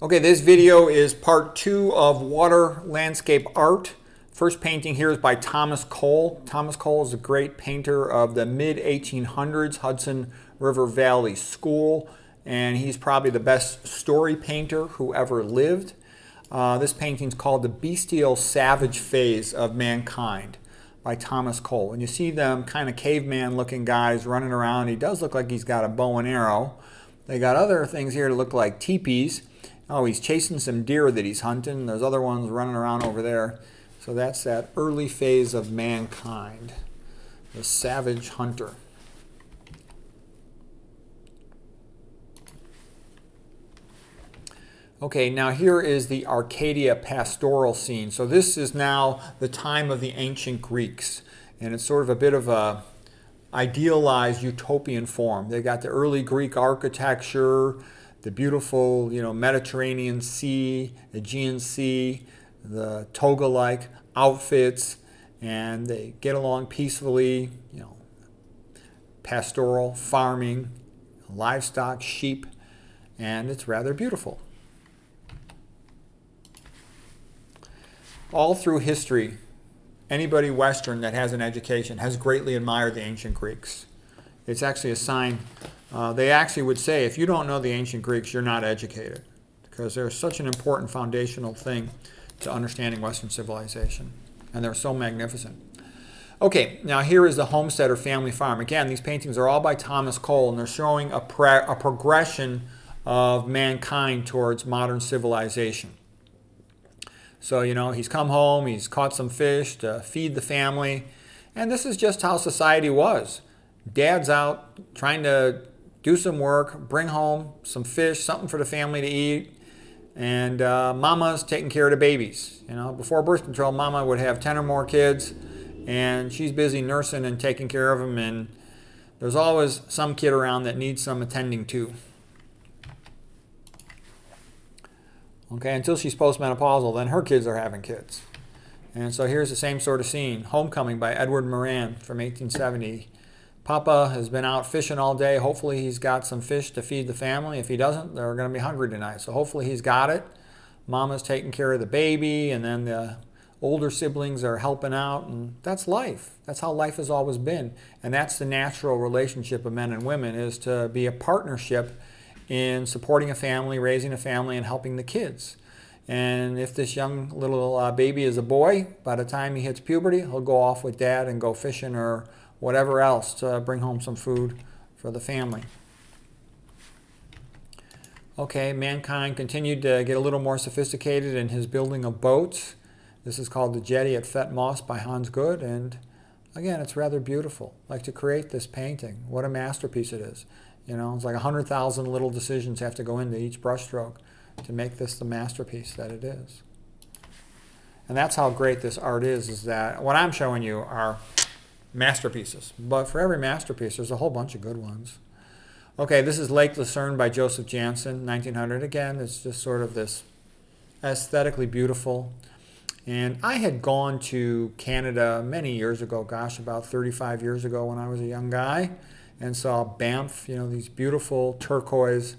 Okay, this video is part 2 of water landscape art. First painting here is by Thomas Cole. Thomas Cole is a great painter of the mid-1800s, Hudson River Valley School, and he's probably the best story painter who ever lived. This painting is called The Bestial Savage Phase of Mankind by Thomas Cole. And you see them kind of caveman looking guys running around. He does look like he's got a bow and arrow. They got other things here that look like teepees. Oh, he's chasing some deer that he's hunting. There's other ones running around over there. So that's that early phase of mankind, the savage hunter. Okay, now here is the Arcadia pastoral scene. So this is now the time of the ancient Greeks. And it's sort of a bit of a idealized utopian form. They got the early Greek architecture, the beautiful, Mediterranean Sea, Aegean Sea, the toga-like outfits, and they get along peacefully, pastoral, farming, livestock, sheep, and it's rather beautiful. All through history, anybody Western that has an education has greatly admired the ancient Greeks. It's actually a sign. They actually would say, if you don't know the ancient Greeks, you're not educated, because they're such an important foundational thing to understanding Western civilization, and they're so magnificent. Okay, now here is the homestead or family farm. Again, these paintings are all by Thomas Cole, and they're showing a progression of mankind towards modern civilization. So, he's come home, he's caught some fish to feed the family, and this is just how society was. Dad's out trying to do some work, bring home some fish, something for the family to eat, and mama's taking care of the babies. Before birth control, mama would have 10 or more kids, and she's busy nursing and taking care of them, and there's always some kid around that needs some attending to. Okay, until she's postmenopausal, then her kids are having kids. And so here's the same sort of scene. Homecoming by Edward Moran from 1870. Papa has been out fishing all day. Hopefully he's got some fish to feed the family. If he doesn't, they're going to be hungry tonight. So hopefully he's got it. Mama's taking care of the baby, and then the older siblings are helping out. And that's life. That's how life has always been. And that's the natural relationship of men and women, is to be a partnership in supporting a family, raising a family, and helping the kids. And if this young little baby is a boy, by the time he hits puberty, he'll go off with dad and go fishing or whatever else to bring home some food for the family. Okay, mankind continued to get a little more sophisticated in his building of boats. This is called The Jetty at Fet Moss by Hans Good, and again, it's rather beautiful. Like, to create this painting, what a masterpiece it is. It's like 100,000 little decisions have to go into each brushstroke to make this the masterpiece that it is. And that's how great this art is that what I'm showing you are masterpieces. But for every masterpiece, there's a whole bunch of good ones. Okay, this is Lake Lucerne by Joseph Jansen, 1900. Again, it's just sort of this aesthetically beautiful. And I had gone to Canada many years ago, gosh, about 35 years ago when I was a young guy, and saw Banff, these beautiful turquoise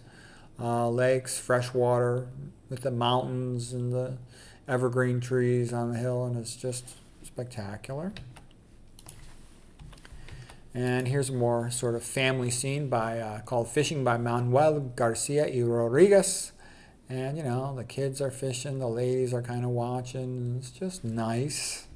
lakes, fresh water with the mountains and the evergreen trees on the hill, and it's just spectacular. And here's a more sort of family scene called Fishing by Manuel Garcia y Rodriguez. And, the kids are fishing, the ladies are kind of watching. It's just nice.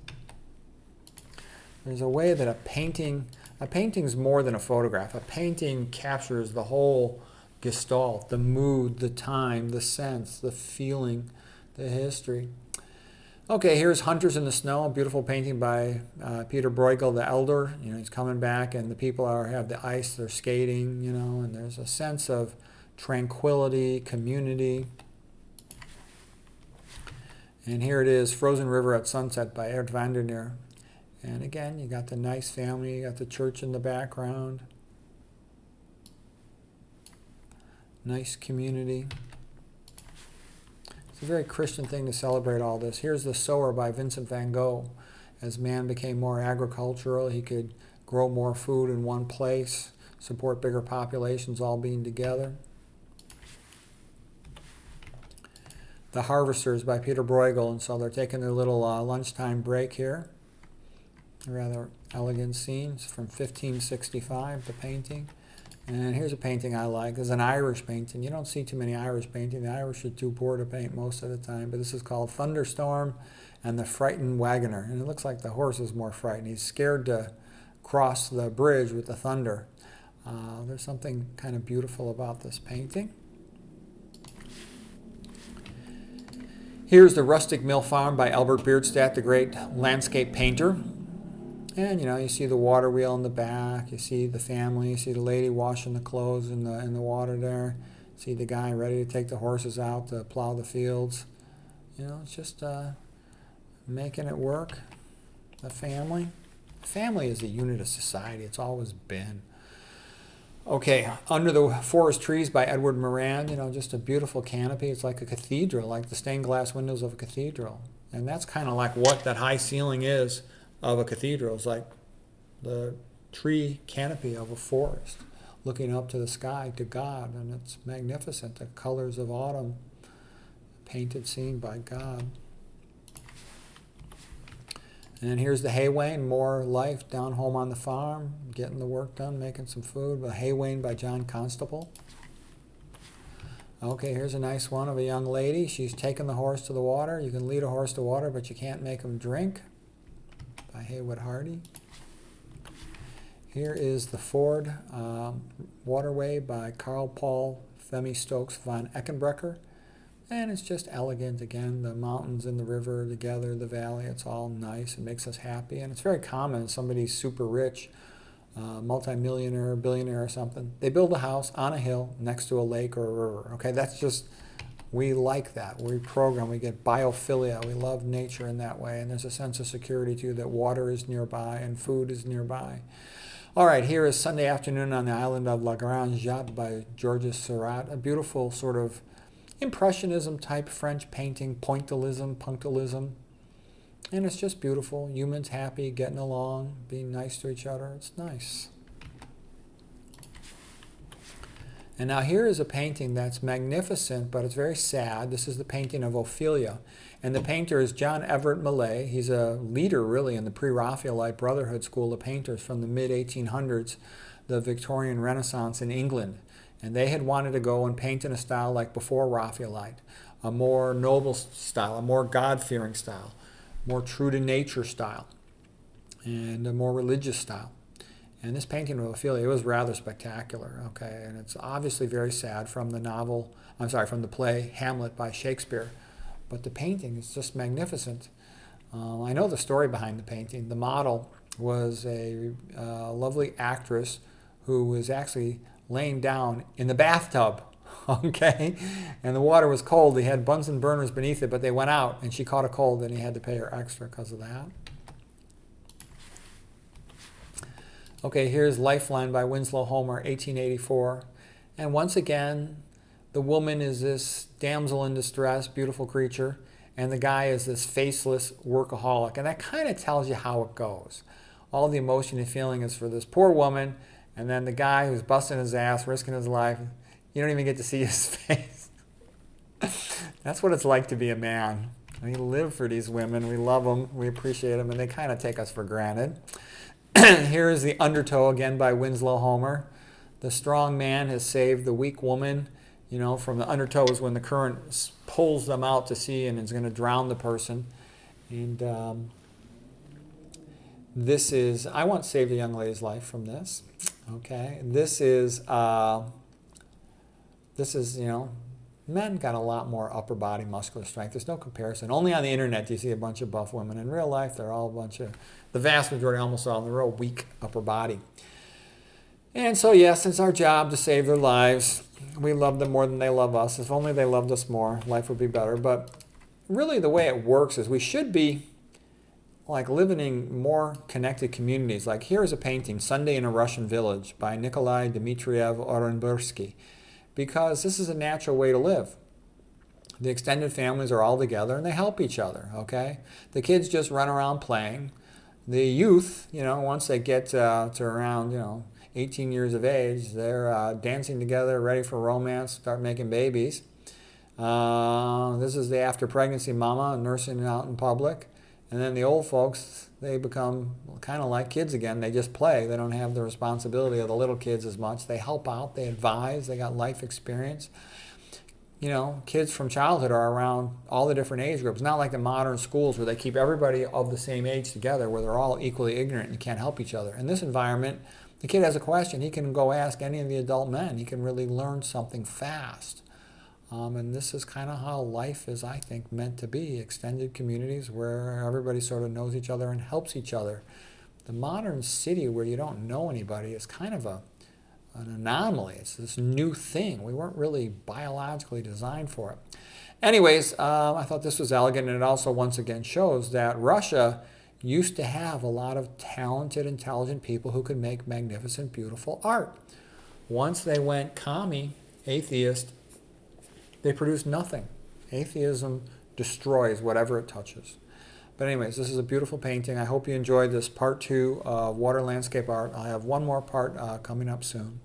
There's a way that a painting's more than a photograph. A painting captures the whole gestalt, the mood, the time, the sense, the feeling, the history. Okay, here's Hunters in the Snow, a beautiful painting by Peter Bruegel the Elder. He's coming back, and the people have the ice, they're skating, and there's a sense of tranquility, community. And here it is, Frozen River at Sunset by Ert van der Neer. And again, you got the nice family, you got the church in the background. Nice community. It's a very Christian thing to celebrate all this. Here's The Sower by Vincent van Gogh. As man became more agricultural, he could grow more food in one place, support bigger populations all being together. The Harvesters by Peter Bruegel, and so they're taking their little lunchtime break here. A rather elegant scenes from 1565, the painting. And here's a painting I like. It's an Irish painting. You don't see too many Irish paintings. The Irish are too poor to paint most of the time. But this is called Thunderstorm and the Frightened Wagoner. And it looks like the horse is more frightened. He's scared to cross the bridge with the thunder. There's something kind of beautiful about this painting. Here's the Rustic Mill Farm by Albert Bierstadt, the great landscape painter. And you see the water wheel in the back, you see the family, you see the lady washing the clothes in the water there, see the guy ready to take the horses out to plow the fields. It's just making it work. The family. Family is a unit of society. It's always been. Okay, Under the Forest Trees by Edward Moran, just a beautiful canopy. It's like a cathedral, like the stained glass windows of a cathedral. And that's kind of like what that high ceiling is of a cathedral. It's like the tree canopy of a forest, looking up to the sky, to God, and it's magnificent. The colors of autumn, painted scene by God. And here's the Haywain, more life down home on the farm, getting the work done, making some food. The Haywain by John Constable. Okay, here's a nice one of a young lady. She's taking the horse to the water. You can lead a horse to water, but you can't make him drink, by Haywood Hardy. Here is the Ford Waterway by Carl Paul Femi Stokes von Eckenbrecher. And it's just elegant again, the mountains and the river together, the valley, it's all nice. It makes us happy. And it's very common, somebody's super rich, multimillionaire, billionaire or something. They build a house on a hill next to a lake or a river. Okay, that's just, we like that. We program, we get biophilia. We love nature in that way. And there's a sense of security too, that water is nearby and food is nearby. All right, here is Sunday Afternoon on the Island of La Grande Jatte by Georges Seurat. A beautiful sort of Impressionism type French painting, punctillism. And it's just beautiful. Humans happy, getting along, being nice to each other. It's nice. And now here is a painting that's magnificent, but it's very sad. This is the painting of Ophelia. And the painter is John Everett Millais. He's a leader, really, in the Pre-Raphaelite Brotherhood school of painters from the mid-1800s, the Victorian Renaissance in England. And they had wanted to go and paint in a style like before Raphaelite, a more noble style, a more God-fearing style, more true to nature style, and a more religious style. And this painting of Ophelia, it was rather spectacular, okay? And it's obviously very sad from the play Hamlet by Shakespeare. But the painting is just magnificent. I know the story behind the painting. The model was a lovely actress who was actually laying down in the bathtub, okay? And the water was cold. They had Bunsen burners beneath it, but they went out, and she caught a cold, and he had to pay her extra because of that. Okay, here's Lifeline by Winslow Homer, 1884. And once again, the woman is this damsel in distress, beautiful creature, and the guy is this faceless workaholic. And that kind of tells you how it goes. All the emotion and feeling is for this poor woman, and then the guy who's busting his ass, risking his life, you don't even get to see his face. That's what it's like to be a man. We live for these women. We love them. We appreciate them, and they kind of take us for granted. Here is The Undertow again by Winslow Homer. The strong man has saved the weak woman. From the undertow is when the current pulls them out to sea and is going to drown the person. And this is, I once saved a young lady's life from this. Okay, this is, men got a lot more upper body muscular strength. There's no comparison. Only on the internet do you see a bunch of buff women. In real life, they're all a bunch of, the vast majority, almost all, they're real weak upper body. And so, yes, it's our job to save their lives. We love them more than they love us. If only they loved us more, life would be better. But really the way it works is we should be like living in more connected communities. Like here's a painting, Sunday in a Russian Village by Nikolai Dmitriev Orenbursky, because this is a natural way to live. The extended families are all together and they help each other, okay? The kids just run around playing. The youth, once they get to around, 18 years of age, they're dancing together, ready for romance, start making babies. This is the after pregnancy mama nursing out in public. And then the old folks, they become kind of like kids again. They just play. They don't have the responsibility of the little kids as much. They help out, they advise, they got life experience. You know, kids from childhood are around all the different age groups. Not like the modern schools where they keep everybody of the same age together, where they're all equally ignorant and can't help each other. In this environment, the kid has a question, he can go ask any of the adult men. He can really learn something fast. And this is kind of how life is, I think, meant to be. Extended communities where everybody sort of knows each other and helps each other. The modern city where you don't know anybody is kind of an anomaly. It's this new thing. We weren't really biologically designed for it. Anyways, I thought this was elegant, and it also once again shows that Russia used to have a lot of talented, intelligent people who could make magnificent, beautiful art. Once they went commie, atheist, they produce nothing. Atheism destroys whatever it touches. But anyways, this is a beautiful painting. I hope you enjoyed this part 2 of water landscape art. I'll have one more part coming up soon.